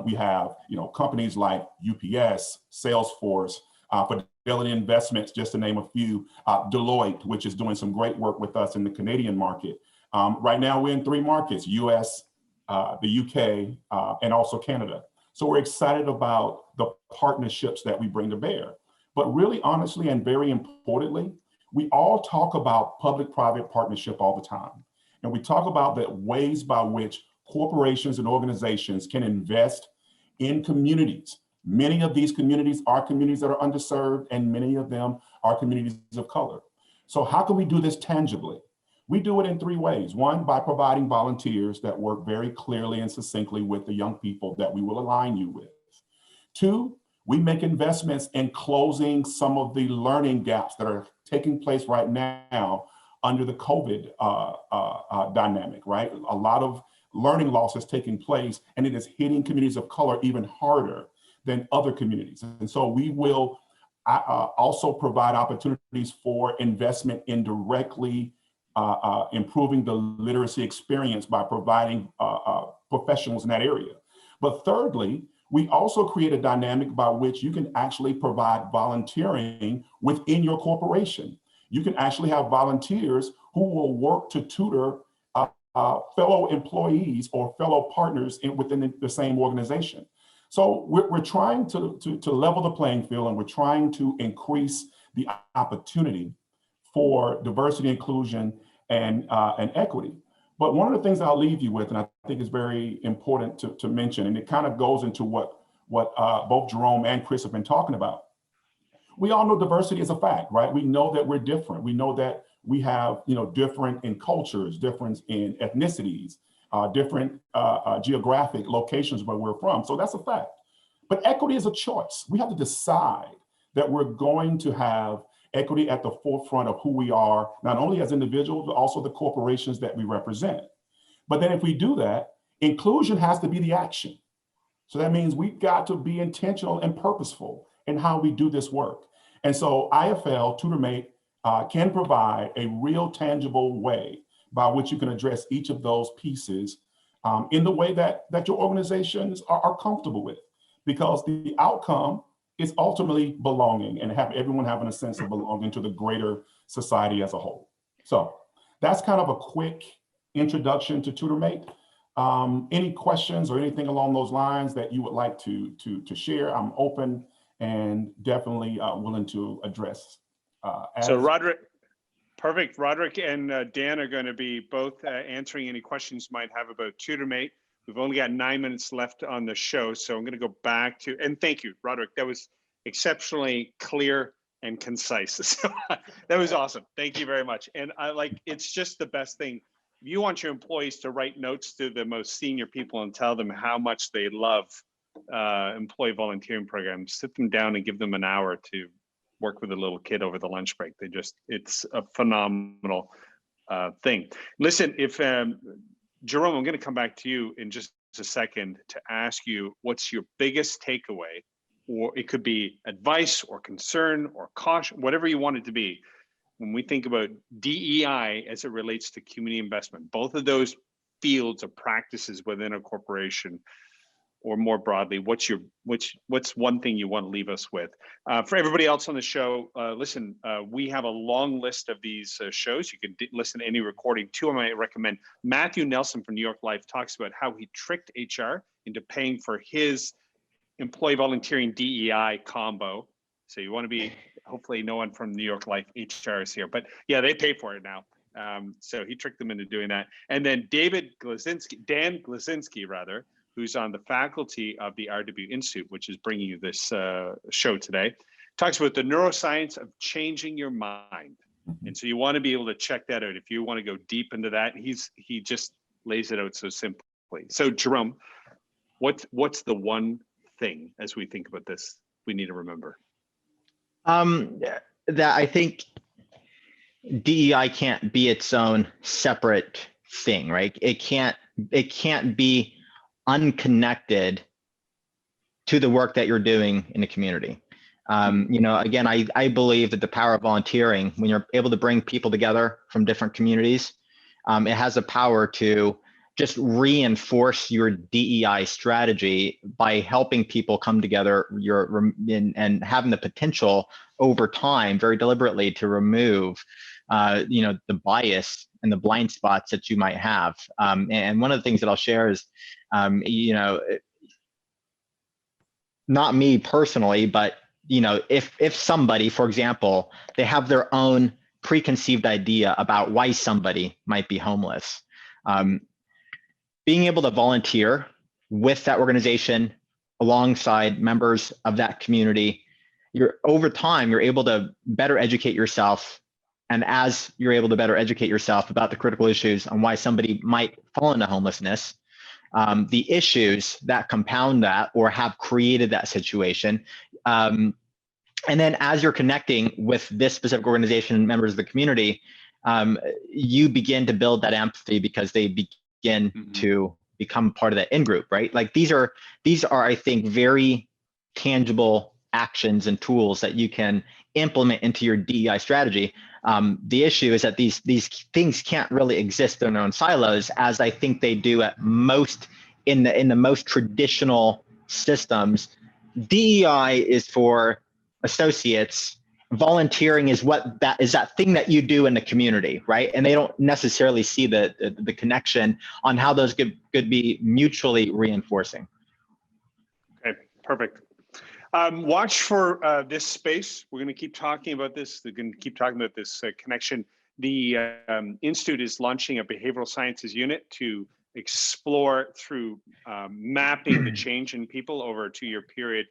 Speaker 4: we have companies like UPS, Salesforce, Fidelity Investments, just to name a few, Deloitte, which is doing some great work with us in the Canadian market. Right now, we're in 3 markets, US, the UK, and also Canada. So we're excited about the partnerships that we bring to bear. But really, honestly, and very importantly, we all talk about public-private partnership all the time. And we talk about the ways by which corporations and organizations can invest in communities. Many of these communities are communities that are underserved, and many of them are communities of color. So how can we do this tangibly? We do it in 3 ways. 1, by providing volunteers that work very clearly and succinctly with the young people that we will align you with. 2, we make investments in closing some of the learning gaps that are taking place right now under the COVID dynamic, right? A lot of learning loss is taking place, and it is hitting communities of color even harder than other communities. And so we will also provide opportunities for investment in directly improving the literacy experience by providing professionals in that area. But thirdly, we also create a dynamic by which you can actually provide volunteering within your corporation. You can actually have volunteers who will work to tutor fellow employees or fellow partners within the same organization. So we're trying to level the playing field, and we're trying to increase the opportunity for diversity, inclusion, and equity. But one of the things I'll leave you with, and I think is very important to mention, and it kind of goes into what both Jerome and Chris have been talking about. We all know diversity is a fact, right? We know that we're different. We know that we have, different in cultures, different in ethnicities, different geographic locations where we're from. So that's a fact. But equity is a choice. We have to decide that we're going to have equity at the forefront of who we are, not only as individuals, but also the corporations that we represent. But then if we do that, inclusion has to be the action. So that means we've got to be intentional and purposeful in how we do this work. And so IFL, Tutormate, can provide a real tangible way by which you can address each of those pieces in the way that your organizations are comfortable with, because the outcome is ultimately belonging and everyone having a sense of belonging to the greater society as a whole. So that's kind of a quick introduction to Tutormate. Any questions or anything along those lines that you would like to share? I'm open and definitely willing to address.
Speaker 1: So Roderick, Perfect. Roderick and Dan are going to be both answering any questions you might have about Tutormate. We've only got 9 minutes left on the show, so I'm going to go back to, and thank you, Roderick. That was exceptionally clear and concise. So that was awesome. Thank you very much. And it's just the best thing. If you want your employees to write notes to the most senior people and tell them how much they love employee volunteering programs, sit them down and give them an hour to work with a little kid over the lunch break. It's a phenomenal thing. Listen, if Jerome, I'm going to come back to you in just a second to ask you what's your biggest takeaway, or it could be advice or concern or caution, whatever you want it to be. When we think about DEI as it relates to community investment, both of those fields of practices within a corporation, or more broadly, what's one thing you want to leave us with? For everybody else on the show, listen, we have a long list of these shows. You can listen to any recording. Two I might recommend. Matthew Nelson from New York Life talks about how he tricked HR into paying for his employee volunteering DEI combo. So you want to be, hopefully no one from New York Life HR is here, but yeah, they pay for it now. So he tricked them into doing that. And then Dan Glasinski rather, who's on the faculty of the RW Institute, which is bringing you this show today, talks about the neuroscience of changing your mind. And so you want to be able to check that out. If you want to go deep into that, he just lays it out so simply. So Jerome, what's the one thing as we think about this we need to remember?
Speaker 2: That I think DEI can't be its own separate thing, right? It can't be unconnected to the work that you're doing in the community. Again, I believe that the power of volunteering, when you're able to bring people together from different communities, it has a power to just reinforce your DEI strategy by helping people come together and having the potential over time, very deliberately, to remove the bias and the blind spots that you might have. And one of the things that I'll share is, not me personally, but if somebody, for example, they have their own preconceived idea about why somebody might be homeless, being able to volunteer with that organization alongside members of that community, over time, you're able to better educate yourself. And as you're able to better educate yourself about the critical issues on why somebody might fall into homelessness, the issues that compound that or have created that situation. And then as you're connecting with this specific organization and members of the community, you begin to build that empathy because they begin to become part of that in-group, right? Like these are, I think, very tangible actions and tools that you can implement into your DEI strategy. The issue is that these things can't really exist in their own silos, as I think they do at most in the most traditional systems. DEI is for associates. Volunteering is that thing that you do in the community, right? And they don't necessarily see the connection on how those could be mutually reinforcing.
Speaker 1: Okay, perfect. Watch for this space. We're going to keep talking about this. We're going to keep talking about this connection. The Institute is launching a behavioral sciences unit to explore through mapping the change in people over a 2-year period,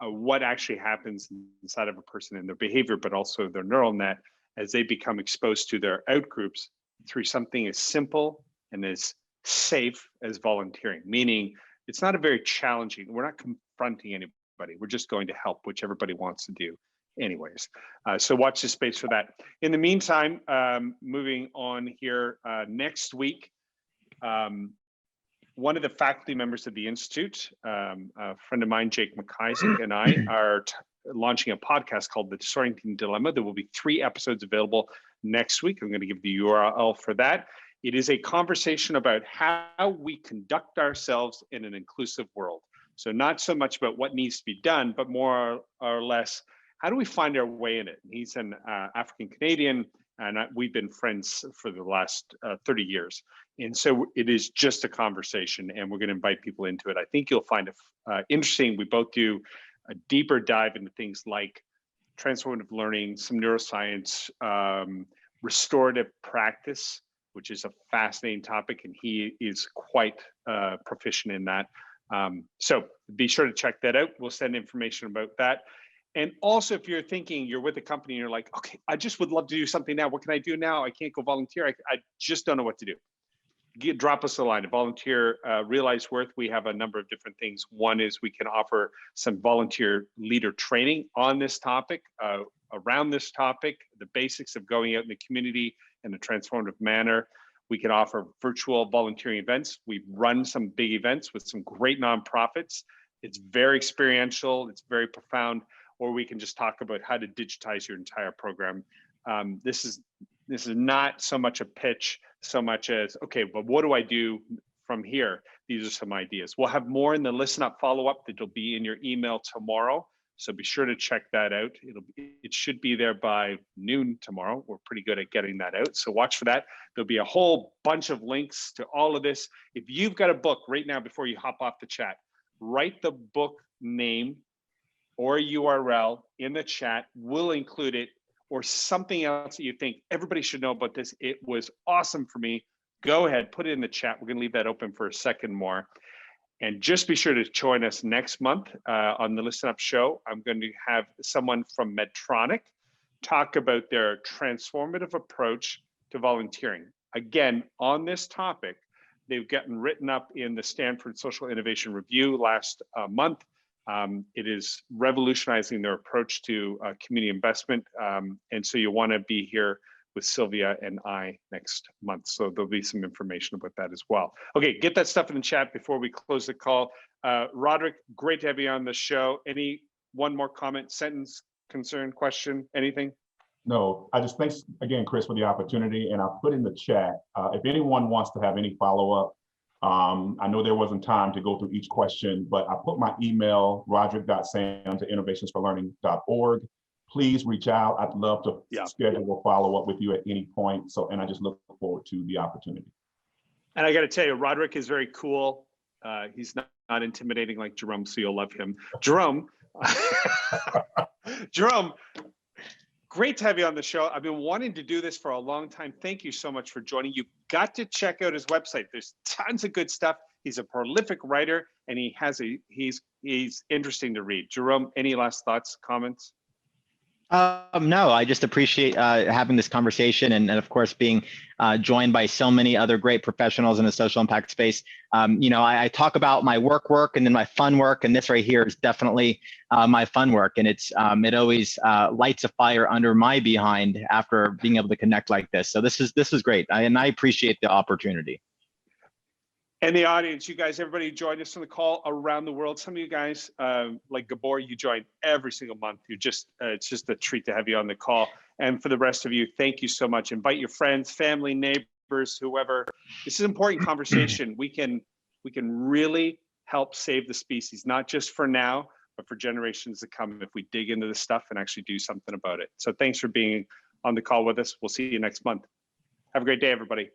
Speaker 1: what actually happens inside of a person and their behavior, but also their neural net as they become exposed to their outgroups through something as simple and as safe as volunteering, meaning it's not a very challenging, we're not confronting anybody. We're just going to help, which everybody wants to do anyways. So watch this space for that. In the meantime, moving on here, next week, one of the faculty members of the Institute, a friend of mine, Jake McIsaac, and I are launching a podcast called The Disorienting Dilemma. There will be 3 episodes available next week. I'm going to give the URL for that. It is a conversation about how we conduct ourselves in an inclusive world. So not so much about what needs to be done, but more or less, how do we find our way in it? He's an African Canadian, and we've been friends for the last 30 years. And so it is just a conversation, and we're going to invite people into it. I think you'll find it interesting. We both do a deeper dive into things like transformative learning, some neuroscience, restorative practice, which is a fascinating topic, and he is quite proficient in that. So be sure to check that out. We'll send information about that. And also, if you're thinking you're with a company and you're like, okay, I just would love to do something now. What can I do now? I can't go volunteer. I just don't know what to do. Drop us a line. Volunteer, realize worth. We have a number of different things. One is we can offer some volunteer leader training on this topic, around this topic, the basics of going out in the community in a transformative manner. We can offer virtual volunteering events. We've run some big events with some great nonprofits. It's very experiential. It's very profound. Or we can just talk about how to digitize your entire program. This is not so much a pitch, so much as, okay, but what do I do from here? These are some ideas. We'll have more in the listen up follow-up that'll be in your email tomorrow. So be sure to check that out. It should be there by noon tomorrow. We're pretty good at getting that out. So watch for that. There'll be a whole bunch of links to all of this. If you've got a book right now, before you hop off the chat, write the book name or URL in the chat. We'll include it, or something else that you think everybody should know about this. It was awesome for me. Go ahead, put it in the chat. We're gonna leave that open for a second more. And just be sure to join us next month on the Listen Up show. I'm going to have someone from Medtronic talk about their transformative approach to volunteering. Again, on this topic, they've gotten written up in the Stanford Social Innovation Review last month. It is revolutionizing their approach to community investment. And so you want to be here with Sylvia and I next month. So there'll be some information about that as well. Okay, get that stuff in the chat before we close the call. Roderick, great to have you on the show. One more comment, sentence, concern, question, anything?
Speaker 4: No, I just thanks again, Chris, for the opportunity. And I'll put in the chat, if anyone wants to have any follow-up, I know there wasn't time to go through each question, but I put my email, roderick.sands@innovationsforlearning.org. Please reach out. I'd love to schedule a follow-up with you at any point. And I just look forward to the opportunity.
Speaker 1: And I got to tell you, Roderick is very cool. He's not intimidating like Jerome, so you'll love him. Jerome, Jerome, great to have you on the show. I've been wanting to do this for a long time. Thank you so much for joining. You've got to check out his website. There's tons of good stuff. He's a prolific writer, and he's interesting to read. Jerome, any last thoughts, comments?
Speaker 2: No, I just appreciate having this conversation and of course being joined by so many other great professionals in the social impact space. I talk about my work and then my fun work, and this right here is definitely my fun work, and it always lights a fire under my behind after being able to connect like this. So this is great, and I appreciate the opportunity.
Speaker 1: And the audience, you guys, everybody joined us on the call around the world. Some of you guys, like Gabor, you join every single month. It's just a treat to have you on the call. And for the rest of you, thank you so much. Invite your friends, family, neighbors, whoever. This is an important conversation. We can really help save the species, not just for now, but for generations to come if we dig into this stuff and actually do something about it. So thanks for being on the call with us. We'll see you next month. Have a great day, everybody.